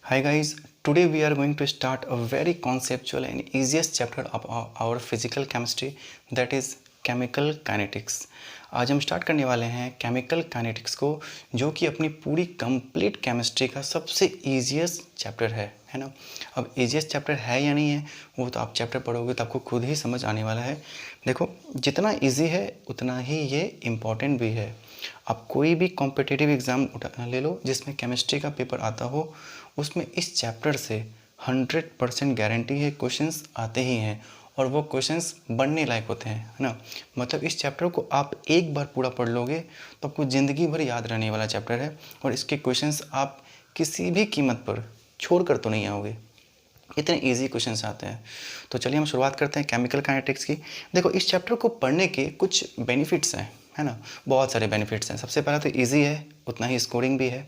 Hi guys, today we are going to start a very conceptual and easiest chapter of our physical chemistry, that is chemical kinetics. आज हम start करने वाले हैं chemical kinetics को, जो कि अपनी पूरी कंप्लीट केमिस्ट्री का सबसे ईजीएस्ट चैप्टर है ना। अब ईजीएस्ट चैप्टर है या नहीं है वो तो आप चैप्टर पढ़ोगे तो आपको खुद ही समझ आने वाला है। देखो, जितना इजी है उतना ही ये इम्पॉर्टेंट भी है। आप कोई भी कॉम्पिटिटिव एग्ज़ाम ले लो जिसमें केमिस्ट्री का पेपर आता हो, उसमें इस चैप्टर से 100% गारंटी है क्वेश्चंस आते ही हैं, और वो क्वेश्चंस बनने लायक होते हैं, है ना। मतलब इस चैप्टर को आप एक बार पूरा पढ़ लोगे तो आपको ज़िंदगी भर याद रहने वाला चैप्टर है, और इसके क्वेश्चंस आप किसी भी कीमत पर छोड़ कर तो नहीं आओगे, इतने इजी क्वेश्चंस आते हैं। तो चलिए हम शुरुआत करते हैं केमिकल काइनेटिक्स की। देखो, इस चैप्टर को पढ़ने के कुछ बेनिफिट्स हैं, है ना, बहुत सारे बेनिफिट्स हैं। सबसे पहला तो इजी है, उतना ही स्कोरिंग भी है।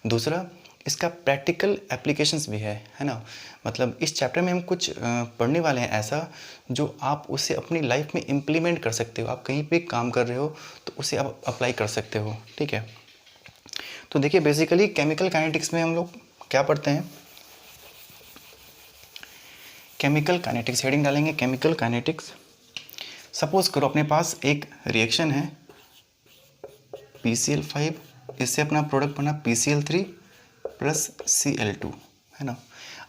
दूसरा, इसका प्रैक्टिकल एप्लीकेशंस भी है ना। मतलब इस चैप्टर में हम कुछ पढ़ने वाले हैं ऐसा जो आप उसे अपनी लाइफ में इम्प्लीमेंट कर सकते हो। आप कहीं पे काम कर रहे हो तो उसे आप अप्लाई कर सकते हो, ठीक है। तो देखिए, बेसिकली केमिकल काइनेटिक्स में हम लोग क्या पढ़ते हैं। केमिकल काइनेटिक्स हेडिंग डालेंगे, केमिकल काइनेटिक्स। सपोज करो अपने पास एक रिएक्शन है PCl5, इससे अपना प्रोडक्ट बना PCl3 प्लस Cl2, है ना।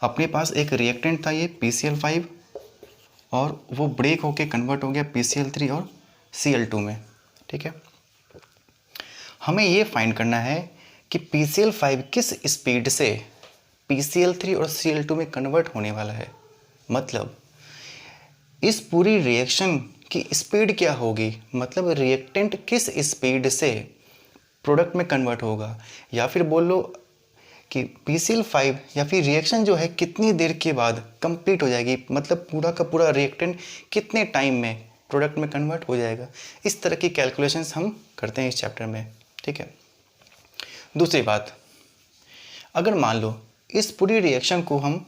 अपने पास एक रिएक्टेंट था ये PCl5, और वो ब्रेक होके कन्वर्ट हो गया PCl3 और Cl2 में, ठीक है। हमें ये फाइंड करना है कि PCl5 किस स्पीड से PCl3 और Cl2 में कन्वर्ट होने वाला है। मतलब इस पूरी रिएक्शन की स्पीड क्या होगी, मतलब रिएक्टेंट किस स्पीड से प्रोडक्ट में कन्वर्ट होगा, या फिर बोल लो कि PCl5 या फिर रिएक्शन जो है कितनी देर के बाद कंप्लीट हो जाएगी, मतलब पूरा का पूरा रिएक्टेंट कितने टाइम में प्रोडक्ट में कन्वर्ट हो जाएगा। इस तरह की कैलकुलेशंस हम करते हैं इस चैप्टर में, ठीक है। दूसरी बात, अगर मान लो इस पूरी रिएक्शन को हम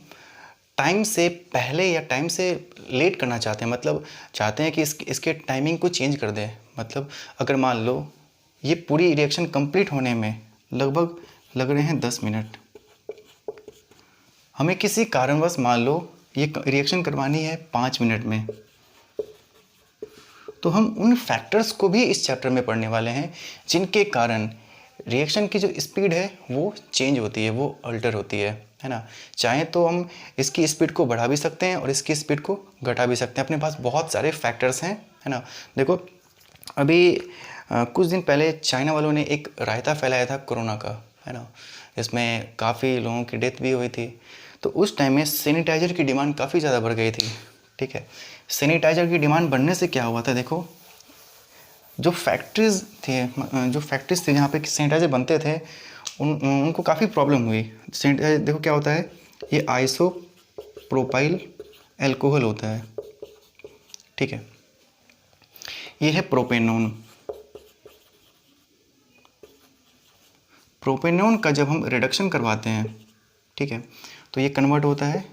टाइम से पहले या टाइम से लेट करना चाहते हैं, मतलब चाहते हैं कि इसके टाइमिंग को चेंज कर दें। मतलब अगर मान लो ये पूरी रिएक्शन कंप्लीट होने में लगभग लग रहे हैं 10 मिनट, हमें किसी कारणवश मान लो ये रिएक्शन करवानी है 5 मिनट में, तो हम उन फैक्टर्स को भी इस चैप्टर में पढ़ने वाले हैं जिनके कारण रिएक्शन की जो स्पीड है वो चेंज होती है, वो अल्टर होती है ना। चाहे तो हम इसकी स्पीड को बढ़ा भी सकते हैं और इसकी स्पीड को घटा भी सकते हैं। अपने पास बहुत सारे फैक्टर्स हैं, है ना। देखो, अभी कुछ दिन पहले चाइना वालों ने एक रायता फैलाया था कोरोना का, है ना। इसमें काफ़ी लोगों की डेथ भी हुई थी। तो उस टाइम में सैनिटाइज़र की डिमांड काफ़ी ज़्यादा बढ़ गई थी, ठीक है। सैनिटाइज़र की डिमांड बढ़ने से क्या हुआ था, देखो, जो फैक्ट्रीज़ थे जहाँ पे सैनिटाइज़र बनते थे उनको काफ़ी प्रॉब्लम हुई। सैनिटाइज़र देखो क्या होता है, ये आइसो प्रोपाइल एल्कोहल होता है, ठीक है। ये है प्रोपेनोन। प्रोपेनोन का जब हम रिडक्शन करवाते हैं, ठीक है, तो ये कन्वर्ट होता है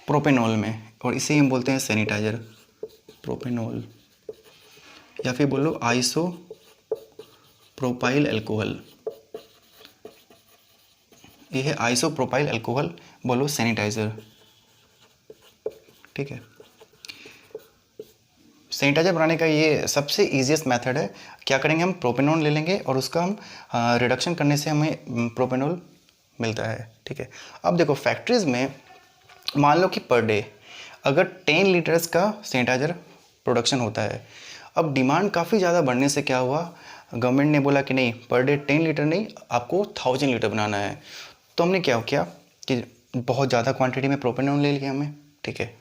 प्रोपेनॉल में, और इसे हम बोलते हैं सैनिटाइज़र, प्रोपेनॉल, या फिर बोलो आइसो प्रोपाइल एल्कोहल। ये है आइसो प्रोपाइल एल्कोहल, बोलो सैनिटाइज़र, ठीक है। सैनिटाइज़र बनाने का ये सबसे ईजीएस्ट मेथड है। क्या करेंगे, हम प्रोपेनॉल ले लेंगे और उसका हम रिडक्शन करने से हमें प्रोपेनॉल मिलता है, ठीक है। अब देखो, फैक्ट्रीज़ में मान लो कि पर डे अगर 10 लीटर्स का सैनिटाइज़र प्रोडक्शन होता है। अब डिमांड काफ़ी ज़्यादा बढ़ने से क्या हुआ, गवर्नमेंट ने बोला कि नहीं, पर डे 10 लीटर नहीं, आपको 1000 लीटर बनाना है। तो हमने क्या किया कि बहुत ज़्यादा क्वांटिटी में प्रोपेनॉल ले लिया हमें, ठीक है।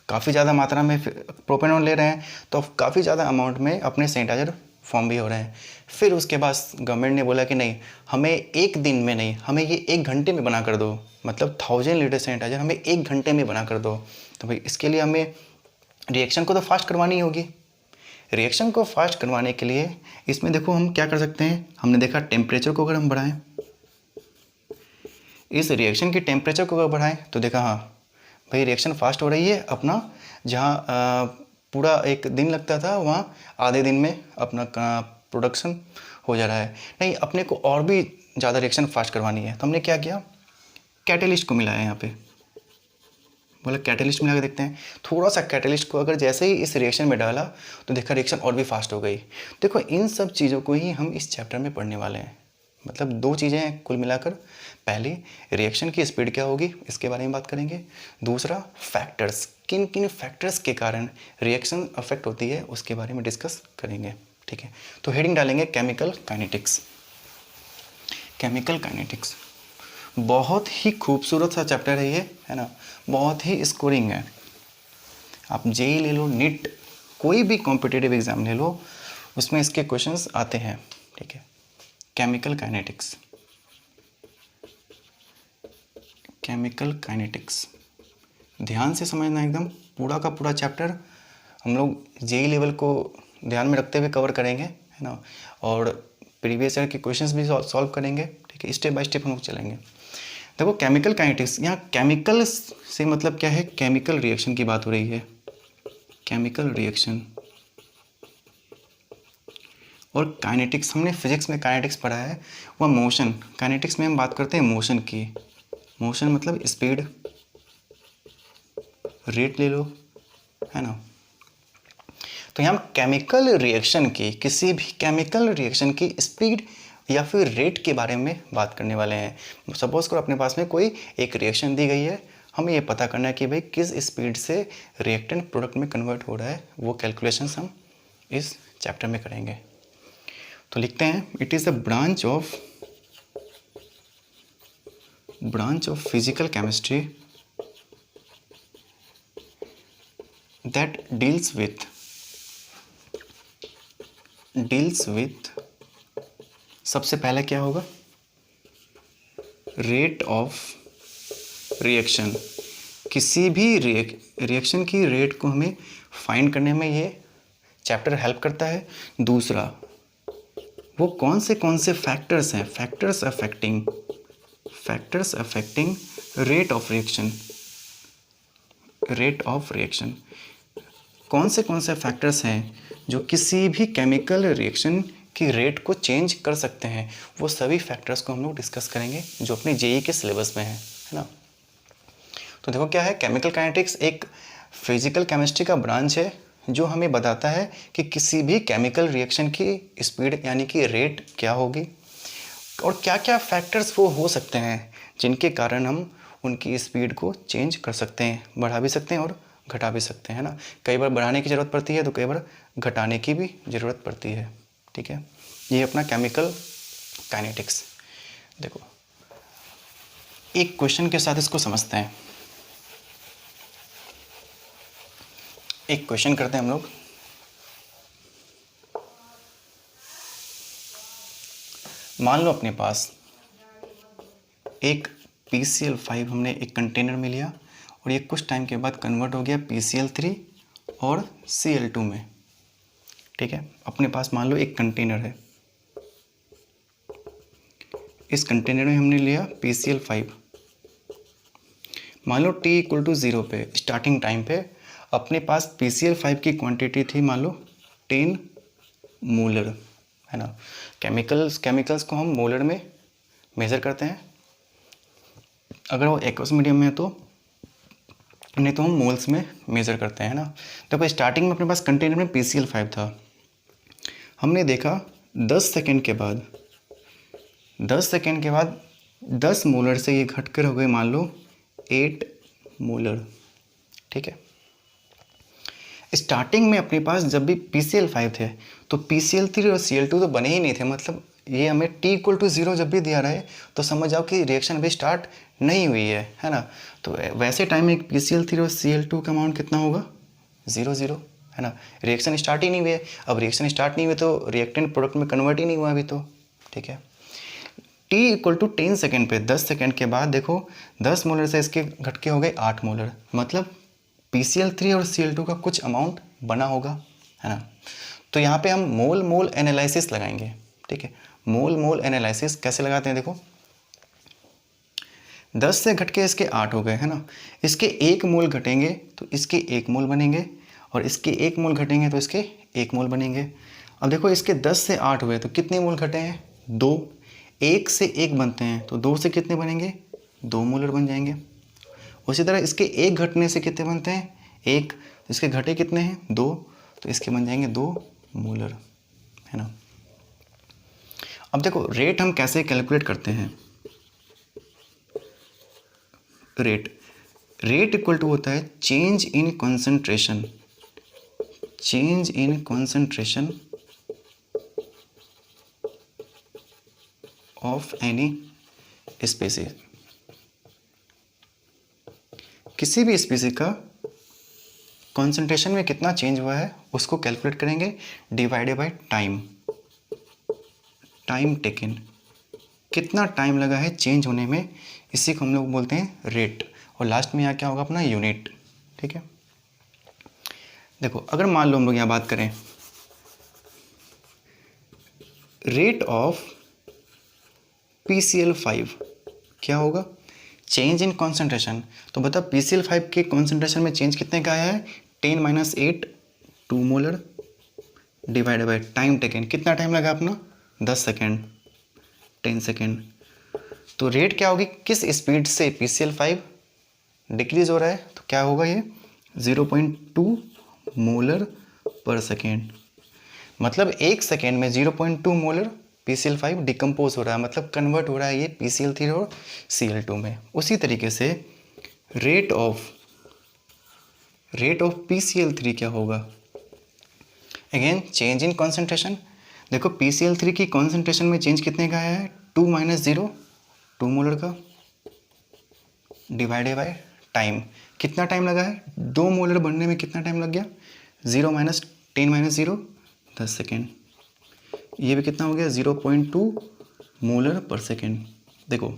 काफ़ी ज़्यादा मात्रा में प्रोपेनॉल ले रहे हैं तो काफ़ी ज़्यादा अमाउंट में अपने सैनिटाइज़र फॉर्म भी हो रहे हैं। फिर उसके बाद गवर्नमेंट ने बोला कि नहीं, हमें एक दिन में नहीं, हमें ये 1 घंटे में बना कर दो, मतलब 1000 लीटर सैनिटाइज़र हमें 1 घंटे में बना कर दो। तो भाई इसके लिए हमें रिएक्शन को तो फास्ट करवानी होगी। रिएक्शन को फास्ट करवाने के लिए इसमें देखो हम क्या कर सकते हैं। हमने देखा टेम्परेचर को अगर हम बढ़ाएं, इस रिएक्शन की टेम्परेचर को अगर बढ़ाएं तो देखा, हाँ भाई रिएक्शन फास्ट हो रही है। अपना जहाँ पूरा एक दिन लगता था वहाँ आधे दिन में अपना प्रोडक्शन हो जा रहा है, नहीं अपने को और भी ज़्यादा रिएक्शन फास्ट करवानी है, तो हमने क्या किया, कैटेलिस्ट को मिलाया यहाँ पे, बोला कैटेलिस्ट मिला के देखते हैं। थोड़ा सा कैटेलिस्ट को अगर जैसे ही इस रिएक्शन में डाला तो देखा रिएक्शन और भी फास्ट हो गई। देखो इन सब चीज़ों को ही हम इस चैप्टर में पढ़ने वाले हैं। मतलब दो चीज़ें हैं कुल मिलाकर, पहली रिएक्शन की स्पीड क्या होगी इसके बारे में बात करेंगे, दूसरा फैक्टर्स, किन किन फैक्टर्स के कारण रिएक्शन अफेक्ट होती है उसके बारे में डिस्कस करेंगे। ठीक है, तो हेडिंग डालेंगे केमिकल काइनेटिक्स। केमिकल काइनेटिक्स बहुत ही खूबसूरत सा चैप्टर है ये, है ना, बहुत ही स्कोरिंग है। आप जेई ले लो, नीट, कोई भी कॉम्पिटिटिव एग्ज़ाम ले लो, उसमें इसके क्वेश्चंस आते हैं। ठीक है, केमिकल काइनेटिक्स, केमिकल काइनेटिक्स ध्यान से समझना, एकदम पूरा का पूरा चैप्टर हम लोग जेई लेवल को ध्यान में रखते हुए कवर करेंगे, है ना, और प्रीवियस ईयर के क्वेश्चंस भी सॉल्व करेंगे। ठीक है, स्टेप बाय स्टेप हम लोग चलेंगे। देखो केमिकल काइनेटिक्स, यहाँ केमिकल से मतलब क्या है, केमिकल रिएक्शन की बात हो रही है, केमिकल रिएक्शन। और काइनेटिक्स, हमने फिजिक्स में काइनेटिक्स पढ़ा है, वह मोशन, काइनेटिक्स में हम बात करते हैं मोशन की। मोशन मतलब स्पीड, रेट ले लो, है ना। तो यहाँ केमिकल रिएक्शन की, किसी भी केमिकल रिएक्शन की स्पीड या फिर रेट के बारे में बात करने वाले हैं। सपोज करो अपने पास में कोई एक रिएक्शन दी गई है, हमें ये पता करना है कि भाई किस स्पीड से रिएक्टेंट प्रोडक्ट में कन्वर्ट हो रहा है, वो कैलकुलेशंस हम इस चैप्टर में करेंगे। तो लिखते हैं, it is a branch of physical chemistry that deals with सबसे पहले क्या होगा, रेट ऑफ रिएक्शन। किसी भी रिएक्शन की रेट को हमें फाइंड करने में ये चैप्टर हेल्प करता है। दूसरा, वो कौन से फैक्टर्स हैं, factors affecting rate of reaction, कौन से फैक्टर्स हैं जो किसी भी केमिकल रिएक्शन की रेट को चेंज कर सकते हैं, वो सभी फैक्टर्स को हम लोग डिस्कस करेंगे जो अपने जेई के सिलेबस में है ना। तो देखो क्या है, केमिकल काइनेटिक्स एक फिजिकल केमिस्ट्री का ब्रांच है जो हमें बताता है कि किसी भी केमिकल रिएक्शन की स्पीड यानी कि रेट क्या होगी और क्या क्या फैक्टर्स वो हो सकते हैं जिनके कारण हम उनकी स्पीड को चेंज कर सकते हैं, बढ़ा भी सकते हैं और घटा भी सकते हैं, है ना। कई बार बढ़ाने की ज़रूरत पड़ती है तो कई बार घटाने की भी ज़रूरत पड़ती है। ठीक है, ये अपना केमिकल काइनेटिक्स। देखो एक क्वेश्चन के साथ इसको समझते हैं। एक क्वेश्चन करते हैं हम लोग, मान लो अपने पास एक PCl5 हमने एक कंटेनर में लिया और ये कुछ टाइम के बाद कन्वर्ट हो गया PCl3 और Cl2 में। ठीक है, अपने पास मान लो एक कंटेनर है, इस कंटेनर में हमने लिया PCl5। मान लो t = 0 पे, स्टार्टिंग टाइम पे अपने पास PCl5 की क्वांटिटी थी मान लो 10 मोलर, है ना। केमिकल्स को हम मोलर में मेज़र करते हैं, अगर वो एक्वस मीडियम में है तो, नहीं तो हम मोल्स में मेज़र करते हैं ना। देखो स्टार्टिंग में अपने पास कंटेनर में PCl5 था, हमने देखा 10 सेकेंड के बाद 10 मोलर से ये घटकर हो गए मान लो 8 मोलर। ठीक है, स्टार्टिंग में अपने पास जब भी PCl5 थे तो PCl3 और Cl2 तो बने ही नहीं थे, मतलब ये हमें t = 0 जब भी दिया रहा है तो समझ जाओ कि रिएक्शन अभी स्टार्ट नहीं हुई है ना। तो वैसे टाइम में PCl3 और Cl2 का अमाउंट कितना होगा, 0 है ना। रिएक्शन स्टार्ट ही नहीं हुई है, अब रिएक्शन स्टार्ट नहीं हुई तो रिएक्टेंट प्रोडक्ट में कन्वर्ट ही नहीं हुआ अभी तो। ठीक है, t = 10 सेकेंड पे 10 सेकेंड के बाद देखो 10 मोलर से इसके घटके हो गए 8 मोलर, मतलब PCl3 और Cl2 का कुछ अमाउंट बना होगा, है ना। तो यहाँ पे हम मोल एनालिसिस लगाएंगे। ठीक है, मोल एनालिसिस कैसे लगाते हैं, देखो 10 से घट के इसके 8 हो गए, है ना। इसके 1 मोल घटेंगे तो इसके 1 मोल बनेंगे और इसके 1 मोल घटेंगे तो इसके 1 मोल बनेंगे। अब देखो इसके 10 से 8 हुए तो कितने मोल घटे हैं? 2। 1 से 1 बनते हैं तो 2 से कितने बनेंगे? 2 मोलर बन जाएंगे। उसी तरह इसके 1 घटने से कितने बनते हैं? 1। इसके घटे कितने हैं? 2, तो इसके बन जाएंगे 2 मोलर, है ना। अब देखो रेट हम कैसे कैलकुलेट करते हैं? रेट इक्वल टू होता है change in concentration, change in concentration of any species. किसी भी स्पीसीज का कॉन्सेंट्रेशन में कितना चेंज हुआ है उसको कैलकुलेट करेंगे divided by time, time taken, कितना टाइम लगा है चेंज होने में, इसी को हम लोग बोलते हैं रेट। और लास्ट में यहाँ क्या होगा? अपना यूनिट, ठीक है। देखो अगर मान लो हम लोग यहाँ बात करें रेट ऑफ PCl5, क्या होगा? Change in concentration. तो बता PCl5 के कॉन्सेंट्रेशन में चेंज कितने का आया है? 10 - 8 2 molar divided by time taken, कितना टाइम लगा अपना? 10 सेकेंड, 10 सेकेंड। तो रेट क्या होगी? किस स्पीड से PCl5 डिक्रीज हो रहा है, तो क्या होगा ये? 0.2 मोलर पर सेकेंड। मतलब 1 सेकेंड में 0.2 मोलर PCl5 डिकम्पोज हो रहा है, मतलब कन्वर्ट हो रहा है ये PCl3 और Cl2 में। उसी तरीके से रेट ऑफ PCl3 क्या होगा? Again change in concentration. देखो PCl3 की कॉन्सेंट्रेशन में चेंज कितने का आया है? 2 - 0 2 मोलर का डिवाइडेड बाय टाइम, कितना टाइम लगा है? 2 मोलर बनने में कितना टाइम लग गया? 0 - 10 - 0 10 सेकेंड। ये भी कितना हो गया? 0.2 मोलर पर सेकेंड। देखो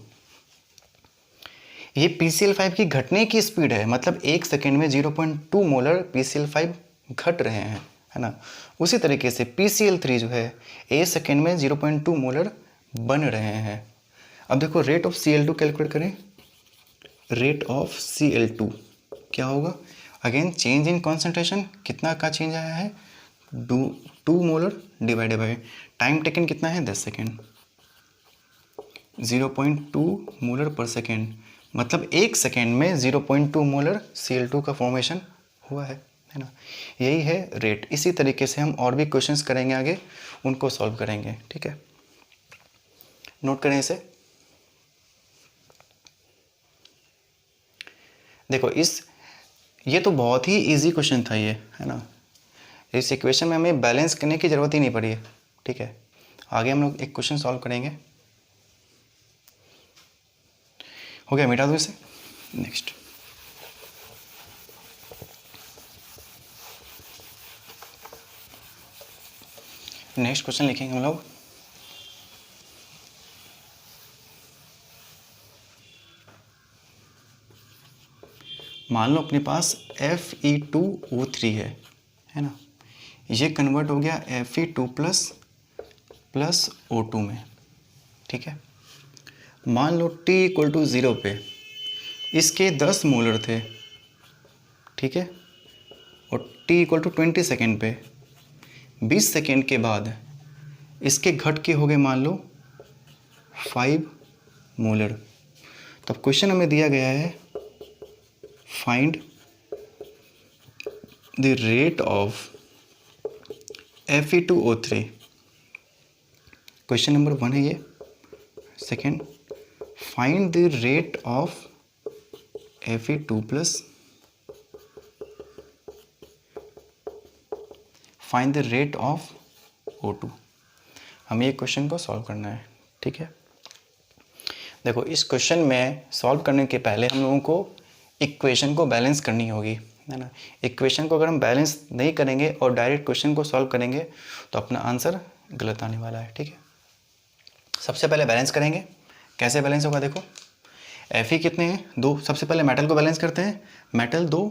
ये PCl5 की घटने की स्पीड है, मतलब 1 सेकेंड में 0.2 मोलर PCl5 घट रहे हैं, है ना। उसी तरीके से PCl3 जो है 1 सेकेंड में 0.2 मोलर बन रहे हैं। अब देखो रेट ऑफ Cl2 कैलकुलेट करें। रेट ऑफ Cl2 क्या होगा? अगेन चेंज इन कॉन्सेंट्रेशन, कितना का चेंज आया है? 2 molar divided by time taken कितना है? 10 सेकेंड, 0.2 मोलर पर सेकेंड, मतलब 1 सेकेंड में 0.2 मोलर Cl2 का फॉर्मेशन हुआ है ना। यही है रेट। इसी तरीके से हम और भी क्वेश्चंस करेंगे आगे, उनको सॉल्व करेंगे, ठीक है। नोट करें इसे। देखो ये तो बहुत ही इजी क्वेश्चन था ये, है ना। इस इक्वेशन में हमें बैलेंस करने की ज़रूरत ही नहीं पड़ी है, ठीक है। आगे हम लोग एक क्वेश्चन सॉल्व करेंगे। हो गया, मिटा दो इसे। नेक्स्ट क्वेश्चन लिखेंगे हम लोग। मान लो अपने पास Fe2O3 है ना। ये कन्वर्ट हो गया Fe2 प्लस O2 में, ठीक है। मान लो T = 0 पे इसके 10 मोलर थे, ठीक है, और T = 20 सेकेंड पे 20 सेकेंड के बाद इसके घट के हो गए मान लो 5 मोलर। तब क्वेश्चन हमें दिया गया है find the rate of Fe2O3। Question number 1 है ये। Second, find the rate of Fe2 plus find the rate of O2। हमें ये क्वेश्चन को सॉल्व करना है, ठीक है। देखो इस क्वेश्चन में सॉल्व करने के पहले हम लोगों को इक्वेशन को बैलेंस करनी होगी, है ना। इक्वेशन को अगर हम बैलेंस नहीं करेंगे और डायरेक्ट क्वेश्चन को सॉल्व करेंगे तो अपना आंसर गलत आने वाला है, ठीक है। सबसे पहले बैलेंस करेंगे। कैसे बैलेंस होगा? देखो Fe कितने हैं? 2। सबसे पहले मेटल को बैलेंस करते हैं। मेटल 2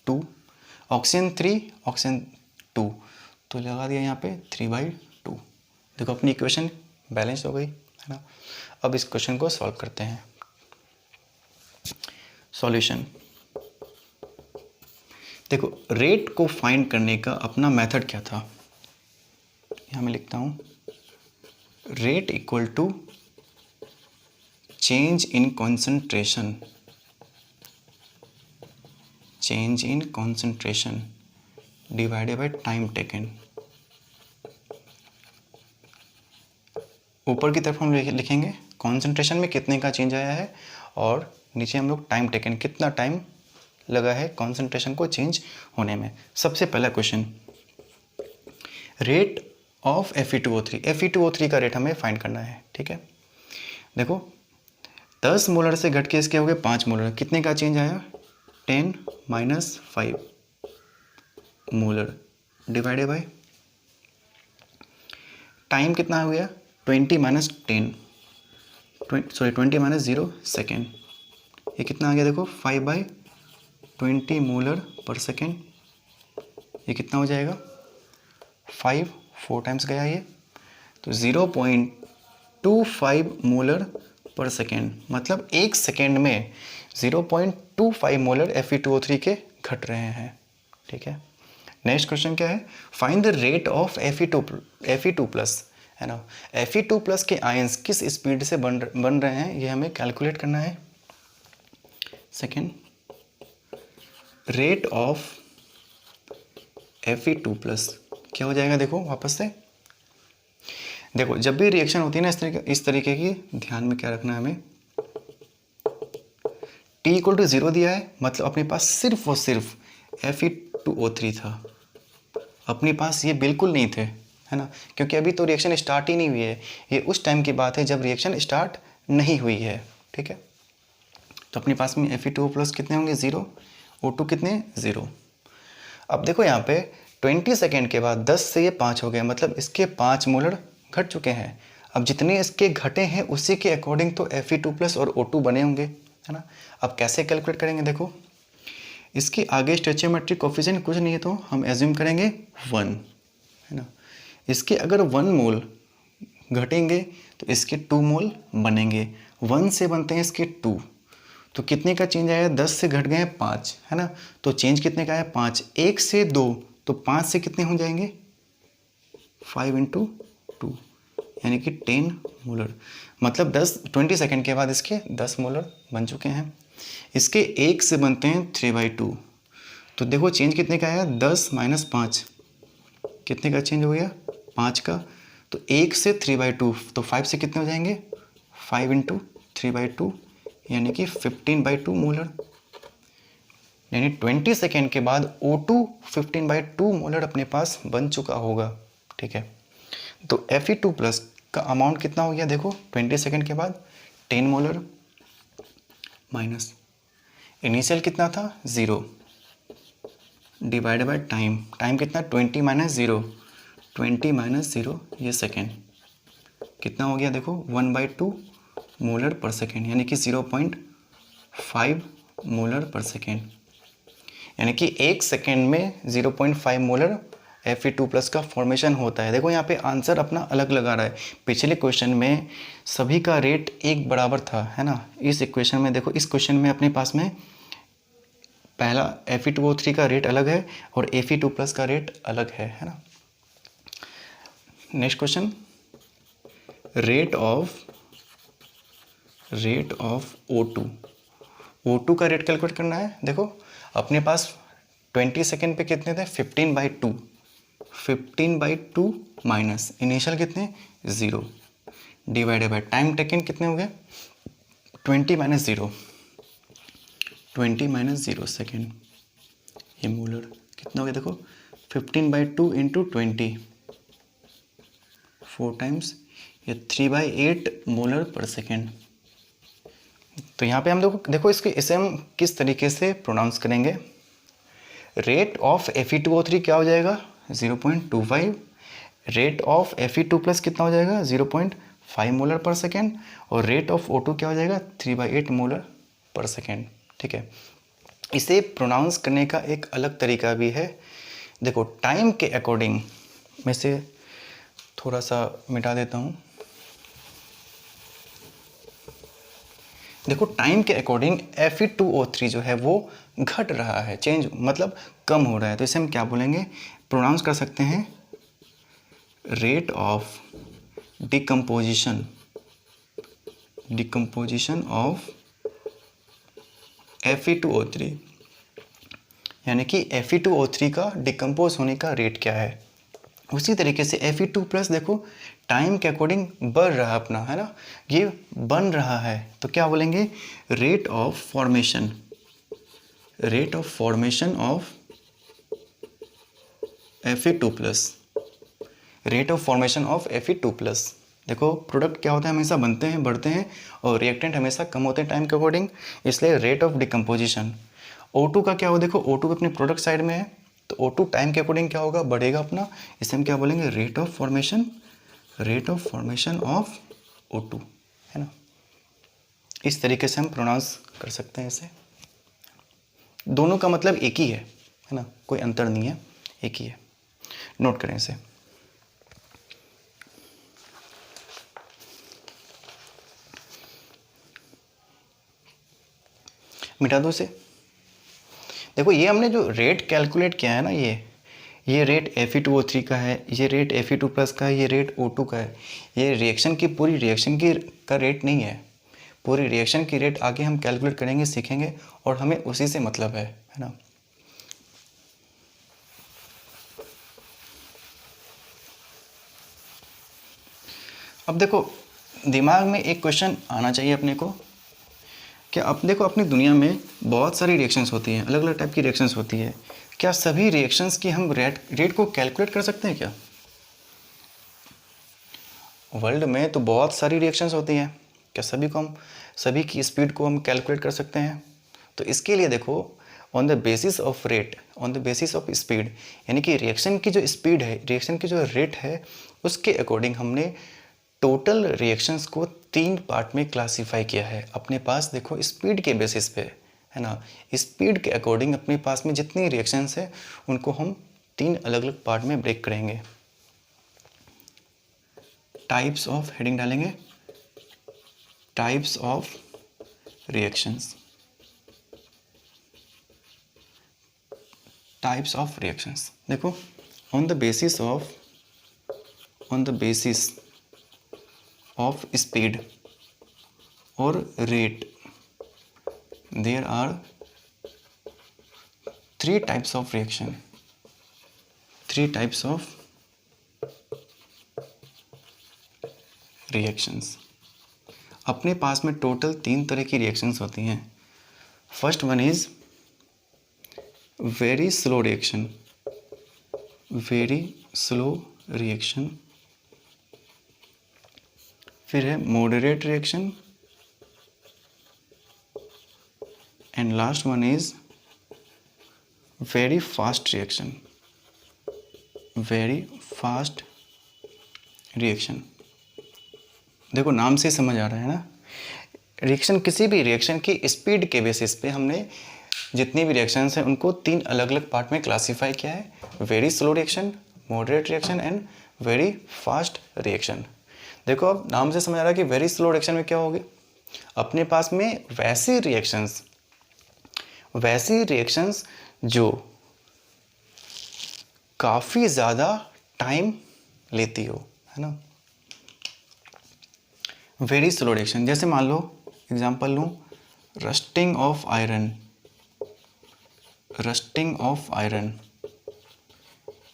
2, ऑक्सीजन 3 ऑक्सीजन 2, तो लगा दिया यहाँ पे 3/2। देखो अपनी इक्वेशन बैलेंस हो गई, है ना। अब इस क्वेश्चन को सॉल्व करते हैं। सॉल्यूशन। देखो रेट को फाइंड करने का अपना मेथड क्या था? यहाँ मैं लिखता हूँ rate equal to change in concentration, change in concentration divided by time taken. ऊपर की तरफ हम लिखेंगे कॉन्सेंट्रेशन में कितने का चेंज आया है, और नीचे हम लोग टाइम टेकन, कितना टाइम लगा है कॉन्सेंट्रेशन को चेंज होने में। सबसे पहला question, rate of Fe2O3, Fe2O3 का रेट हमें फाइंड करना है। ठीक है, देखो 10 मोलर से घट के इसके हो गए 5 मोलर, कितने का चेंज आया 10 minus 5 molar divided by time कितना हो गया 20 माइनस 10, 20 माइनस 0 सेकेंड, ये कितना आ गया देखो 5/20 मोलर पर सेकेंड। ये कितना हो जाएगा 5, 4 टाइम्स गया ये, तो 0.25 मोलर पर सेकेंड, मतलब एक सेकेंड में 0.25 मोलर Fe2O3 के घट रहे हैं। ठीक है, नेक्स्ट क्वेश्चन क्या है, find the rate of Fe2 plus, है ना। Fe2 प्लस के आयंस किस स्पीड से बन रहे हैं, ये हमें कैलकुलेट करना है। Second, rate of Fe2 plus क्या हो जाएगा, देखो वापस से देखो, जब भी रिएक्शन होती है ना इस तरीके की, ध्यान में क्या रखना है हमें, T इक्वल टू 0 दिया है, मतलब अपने पास सिर्फ और सिर्फ Fe2O3 था, अपने पास ये बिल्कुल नहीं थे, है ना, क्योंकि अभी तो रिएक्शन स्टार्ट ही नहीं हुई है, ये उस टाइम की बात है जब रिएक्शन स्टार्ट नहीं हुई है। ठीक है, तो अपने पास में Fe2O प्लस कितने होंगे 0, O2 कितने 0। अब देखो यहाँ पे 20 सेकेंड के बाद 10 से ये 5 हो गए, मतलब इसके 5 मोलर घट चुके हैं। अब जितने इसके घटे हैं उसी के अकॉर्डिंग तो Fe2 प्लस और O2 बने होंगे, है ना। अब कैसे कैलकुलेट करेंगे, देखो इसके आगे स्टोइचियोमेट्रिक कोफिशिएंट कुछ नहीं है, तो हम एज्यूम करेंगे 1, है ना। इसके अगर 1 मोल घटेंगे तो इसके 2 मोल बनेंगे, 1 से बनते हैं इसके 2, तो कितने का चेंज आया 10 से घट गए 5, है ना, तो चेंज कितने का आया 5, 1 से 2, तो 5 से कितने हो जाएंगे 5 × 2, यानी कि 10 मोलर, मतलब 20 सेकेंड के बाद इसके 10 मोलर बन चुके हैं। इसके 1 से बनते हैं 3/2, तो देखो चेंज कितने का आया 10 माइनस 5, कितने का चेंज हो गया 5 का, तो 1 से 3/2, तो 5 से कितने हो जाएंगे 5 × 3/2, यानी कि 15/2 मोलर, यानी 20 सेकेंड के बाद O2 15/2 मोलर अपने पास बन चुका होगा। ठीक है, तो Fe2 प्लस का अमाउंट कितना हो गया, देखो 20 सेकेंड के बाद 10 मोलर माइनस इनिशियल कितना था 0 डिवाइड बाय टाइम, टाइम कितना 20 माइनस 0, 20 माइनस 0 ये सेकेंड, कितना हो गया देखो 1/2 मोलर पर सेकेंड, यानी कि 0.5 मोलर पर सेकेंड, यानी कि एक सेकेंड में 0.5 मोलर Fe2 प्लस का फॉर्मेशन होता है। देखो यहाँ पे आंसर अपना अलग लगा रहा है, पिछले क्वेश्चन में सभी का रेट एक बराबर था, है ना। इस इक्वेशन में देखो, इस क्वेश्चन में अपने पास में पहला Fe2O3 का रेट अलग है और Fe2 प्लस का रेट अलग है ना। Next question, rate of O2 का रेट कैलकुलेट करना है। देखो अपने पास 20 सेकेंड पे कितने थे 15/2 माइनस इनिशियल कितने 0 डिवाइडेड बाय टाइम टेकन कितने हो गए 20 माइनस 0 सेकेंड, ये मोलर कितना हो गया देखो 15/2 × 20, 4 टाइम्स, ये 3/8 मोलर पर सेकेंड। तो यहाँ पे हम लोग देखो इसे हम किस तरीके से प्रोनाउंस करेंगे, रेट ऑफ Fe2O3 क्या हो जाएगा 0.25, रेट ऑफ Fe2 प्लस कितना हो जाएगा 0.5 मोलर पर सेकेंड, और रेट ऑफ O2 क्या हो जाएगा 3/8 मोलर पर सेकेंड। ठीक है, इसे प्रोनाउंस करने का एक अलग तरीका भी है। देखो टाइम के अकॉर्डिंग मैं से थोड़ा सा मिटा देता हूँ। देखो टाइम के अकॉर्डिंग Fe2O3 जो है वो घट रहा है, चेंज मतलब कम हो रहा है, तो इसे हम क्या बोलेंगे, प्रोनाउंस कर सकते हैं rate of decomposition of Fe2O3, यानी कि Fe2O3 का डिकम्पोज होने का रेट क्या है। उसी तरीके से Fe2+ देखो टाइम के अकॉर्डिंग बढ़ रहा है अपना, है ना, ये बन रहा है, तो क्या बोलेंगे, rate of formation of Fe2+, rate of formation of Fe2+। देखो प्रोडक्ट क्या होता है, हमेशा बनते हैं, बढ़ते हैं, और रिएक्टेंट हमेशा कम होते हैं टाइम के अकॉर्डिंग, इसलिए रेट ऑफ डिकम्पोजिशन। O2 का क्या हो, देखो O2 अपने प्रोडक्ट साइड में है, तो O2 टाइम के अकॉर्डिंग क्या होगा, बढ़ेगा अपना, इसे हम क्या बोलेंगे, rate of formation of O2, है ना। इस तरीके से हम प्रोनाउंस कर सकते हैं इसे। दोनों का मतलब एक ही है ना, कोई अंतर नहीं है, एक ही है, नोट करें इसे। मिटा दो इसे। देखो ये हमने जो रेट कैलकुलेट किया है ना, ये रेट Fe2O3 का है, ये रेट Fe2+ का है, ये रेट O2 का है। ये रिएक्शन की पूरी रिएक्शन की का रेट नहीं है, पूरी रिएक्शन की रेट आगे हम कैलकुलेट करेंगे, सीखेंगे, और हमें उसी से मतलब है ना। अब देखो दिमाग में एक क्वेश्चन आना चाहिए अपने को, कि अब देखो अपनी दुनिया में बहुत सारी रिएक्शंस होती हैं, अलग अलग टाइप की रिएक्शंस होती है, क्या सभी रिएक्शंस की हम रेट को कैलकुलेट कर सकते हैं क्या? वर्ल्ड में तो बहुत सारी रिएक्शंस होती हैं, क्या सभी की स्पीड को हम कैलकुलेट कर सकते हैं? तो इसके लिए देखो on the basis of rate, on the basis of speed, यानी कि रिएक्शन की जो स्पीड है, रिएक्शन की जो रेट है, उसके अकॉर्डिंग हमने टोटल रिएक्शंस को 3 पार्ट में क्लासीफाई किया है अपने पास। देखो स्पीड के बेसिस पे, है ना, स्पीड के अकॉर्डिंग अपने पास में जितनी रिएक्शंस है उनको हम 3 अलग अलग पार्ट में ब्रेक करेंगे। टाइप्स ऑफ, हेडिंग डालेंगे, types of reactions, types of reactions. देखो on the basis of speed और rate, there are 3 types of reaction, 3 types of reactions. अपने पास में टोटल 3 तरह की रिएक्शंस होती हैं। First one is very slow reaction, फिर है moderate reaction, and last one is very fast reaction. देखो नाम से समझ आ रहा है ना, रिएक्शन, किसी भी रिएक्शन की स्पीड के बेसिस पे हमने जितनी भी रिएक्शंस हैं उनको 3 अलग अलग पार्ट में क्लासीफाई किया है, very slow reaction, moderate reaction and very fast reaction. देखो अब नाम से समझ आ रहा है कि वेरी स्लो रिएक्शन में क्या होगी, अपने पास में वैसी रिएक्शंस जो काफ़ी ज़्यादा टाइम लेती हो, है ना। वेरी स्लो रिएक्शन, जैसे मान लो एग्जांपल लूँ, रस्टिंग ऑफ आयरन,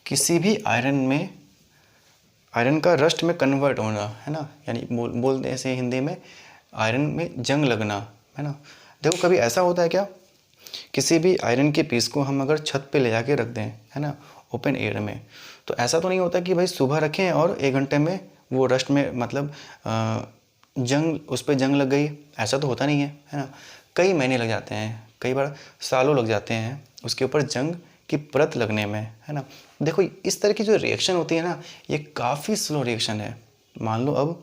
किसी भी आयरन का रस्ट में कन्वर्ट होना, है ना, यानी बोलते हैं ऐसे हिंदी में, आयरन में जंग लगना, है ना। देखो कभी ऐसा होता है क्या, किसी भी आयरन के पीस को हम अगर छत पे ले जाके रख दें, है ना, ओपन एयर में, तो ऐसा तो नहीं होता कि भाई सुबह रखें और 1 घंटे में वो रस्ट में मतलब उस पर जंग लग गई, ऐसा तो होता नहीं है ना। कई महीने लग जाते हैं, कई बार सालों लग जाते हैं उसके ऊपर जंग की परत लगने में, है ना। देखो इस तरह की जो रिएक्शन होती है ना, ये काफ़ी स्लो रिएक्शन है। मान लो अब